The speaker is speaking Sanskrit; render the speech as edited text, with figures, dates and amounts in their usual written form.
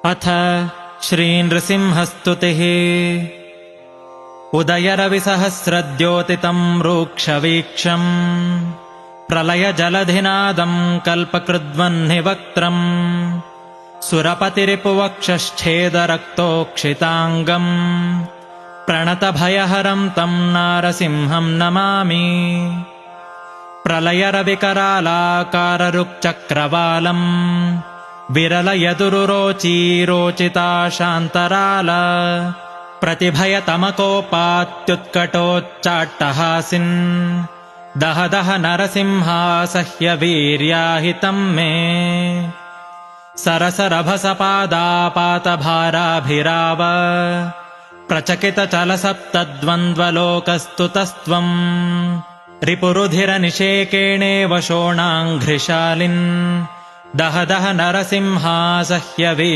अथ श्रीनृसिंहस्तुतिः। उदयरविसहस्रद्योतितम् रूक्षवीक्षम् प्रलयजलधिनादम् कल्पकृद्वह्निवक्त्रम् सुरपतिरिपुवक्षश्छेदरक्तोक्षिताङ्गम् प्रणतभयहरम् तम् नारसिंहम् नमामि। प्रलयरविकरालाकाररुक्चक्रवालम् विरलयदुरुरोचीरोचिता शान्तराल प्रतिभयतमकोपात्युत्कटोच्चाट्टहासिन् दह दह नरसिंहासह्य वीर्याहितम् मे। सरसरभसपादापातभाराभिराव प्रचकितचलसप्तद्वन्द्वलोकस्तुतस्त्वम् रिपुरुधिरनिषेकेणेव शोणाङ्घ्रिशालिन् दह दह नरसिंहासह्य